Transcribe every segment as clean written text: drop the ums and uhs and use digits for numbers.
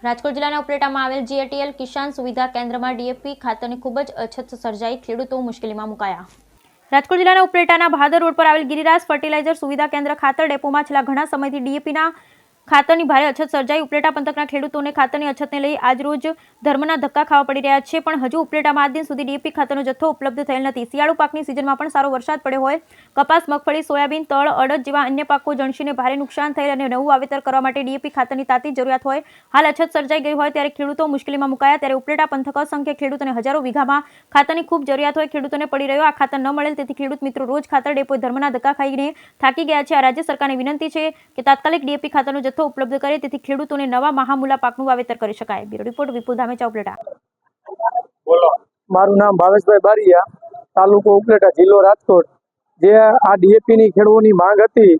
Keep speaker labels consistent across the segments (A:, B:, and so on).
A: રાજકોટ જિલ્લાના ઉપલેટામાં આવેલ જીએટીએલ કિસાન સુવિધા કેન્દ્રમાં ડીએપી ખાતરની ખૂબ જ અછત સર્જાઈ, ખેડૂતો મુશ્કેલીમાં મુકાયા। રાજકોટ જિલ્લાના ઉપલેટાના ભાદર રોડ પર આવેલ ગિરિરાજ ફર્ટિલાઇઝર સુવિધા કેન્દ્ર ખાતર ડેપોમાં છેલ્લા ઘણા સમયથી ડીએપીના ખાતરની ભારે અછત સર્જાઈ। ઉપલેટા પંથકના ખેડૂતોને ખાતરની અછતને લઈ આજરોજ ધર્મના ધક્કા ખાવા પડી રહ્યા છે, પણ હજુ ઉપલેટામાં આજ દિન સુધી ડીએપી ખાતરનો જથ્થો ઉપલબ્ધ થયેલ નથી। શિયાળુ પાકની સિઝનમાં પણ સારો વરસાદ પડ્યો હોય, કપાસ, મગફળી, સોયાબીન, તળ, અડદ જેવા અન્ય પાકો જણસીને ભારે નુકસાન થયેલ અને નવું વાવેતર કરવા માટે ડીએપી ખાતરની તાતી જરૂરિયાત હોય, હાલ અછત સર્જાઈ ગઈ હોય ત્યારે ખેડૂતો મુશ્કેલીમાં મુકાયા। ત્યારે ઉપલેટા પંથક અસંખ્ય ખેડૂતોને હજારો વીઘામાં ખાતરની ખૂબ જરૂરિયાત હોય, ખેડૂતોને પડી રહ્યો આ ખાતર ન મળેલ તેથી ખેડૂત મિત્રો રોજ ખાતર ડેપોએ ધર્મના ધક્કા ખાઈને થાકી ગયા છે। આ રાજ્ય સરકારને વિનંતી છે કે તાત્કાલિક ડીએપી ખાતરનો જથ્થો ઉપલબ્ધ કરે તેથી ખેડૂતોને નવા મહામૂલા પાકનું વાવેતર કરી શકાય। બ્યુરો રિપોર્ટ વિપુલ ધામેચા, ઉપલેટા।
B: મારું નામ ભાવેશભાઈ બારિયા, તાલુકો ઉપલેટા, જિલ્લો રાજકોટ। જે આ ડીએપીની ખેડૂતોની માંગ હતી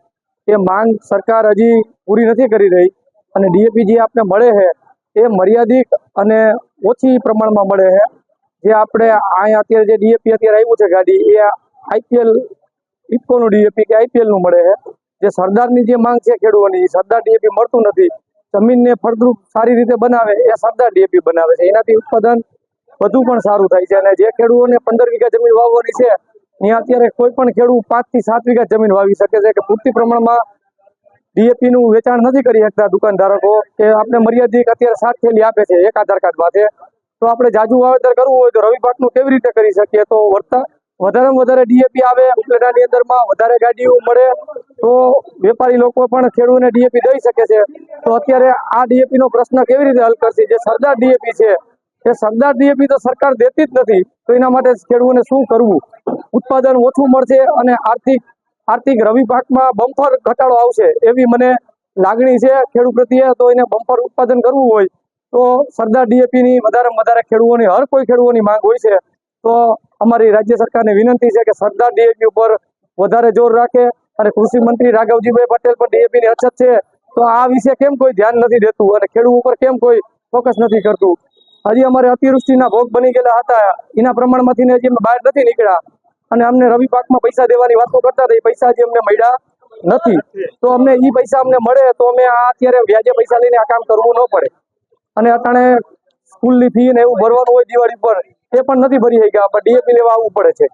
B: એ માંગ સરકાર હજી પૂરી નથી કરી રહી અને ડીએપી જે આપણે મળે છે એ મર્યાદિત અને ઓછી પ્રમાણમાં મળે છે। જે આપણે અહીંયા અત્યારે જે ડીએપી અત્યારે આવ્યું છે ગાડી એ આઈપીએલ ઇફકોનું ડીએપી કે આઈપીએલનું મળે છે। જે સરદારની જે માંગ છે ખેડૂતોની, સરદાર ડીએપી મળતું નથી। જમીનને ફળદ્રુપ સારી રીતે બનાવે એ સરદાર ડીએપી બનાવે છે, એનાથી ઉત્પાદન વધુ પણ સારું થાય છે। અને જે ખેડૂતોને 15 વીઘા જમીન વાવવાની છે ત્યાં અત્યારે કોઈ પણ ખેડૂત 5 થી 7 વીઘા જમીન વાવી શકે છે કે પૂરતી પ્રમાણમાં ડીએપી નું વેચાણ નથી કરી શકતા દુકાનદારો કે આપણે મર્યાદિત અત્યારે 7 થેલી આપે છે એક આધાર કાર્ડ માટે। તો આપણે જાજુ વાવેતર કરવું હોય તો રવિ પાકનું કેવી રીતે કરી શકીએ? તો વધારેમાં વધારે ડીએપી આવે, ઉપલેટાની અંદરમાં વધારે ગાડીઓ મળે તો વેપારી લોકો પણ ખેડૂતોને ડીએપી દઈ શકે છે। તો અત્યારે આ ડીએપી નો પ્રશ્ન કેવી રીતે હલ કરશે? જે સરદાર ડીએપી છે એ સરદાર ડીએપી તો સરકાર દેતી જ નથી, તો એના માટે ખેડૂતોને શું કરવું? ઉત્પાદન ઓછું મળશે અને આર્થિક રવિ પાકમાં બમ્પર ઘટાડો આવશે એવી મને લાગણી છે ખેડૂત પ્રત્યે। તો એને બમ્પર ઉત્પાદન કરવું હોય તો સરદાર ડીએપી ની વધારેમાં વધારે ખેડૂતોની હર કોઈ ખેડૂતોની માંગ હોય છે। તો અમારી રાજ્ય સરકારને વિનંતી છે કે સરદાર ડીએપી ઉપર વધારે જોર રાખે અને કૃષિ મંત્રી રાઘવજીભાઈ પટેલ પર ડીએપી ની અછત છે તો આ વિશે કેમ કોઈ ધ્યાન નથી દેતું અને ખેડૂત ઉપર કેમ કોઈ ફોકસ નથી કરતું? હજી અમારે અતિવૃષ્ટિના ભોગ બની ગયેલા હતા, એના પ્રમાણમાંથી હજી અમે બહાર નથી નીકળ્યા અને અમને રવિ પાકમાં પૈસા દેવાની વાતો કરતા હતા, એ પૈસા હજી અમને મળ્યા નથી। તો અમને એ પૈસા અમને મળે તો અમે આ અત્યારે વ્યાજે પૈસા લઈને આ કામ કરવું ન પડે। અને અટાણે સ્કૂલની ફી ને એવું ભરવાનું હોય દિવાળી પર એ પણ નથી ભરી શક્યા, આપણે ડીએપી લેવા આવવું પડે છે।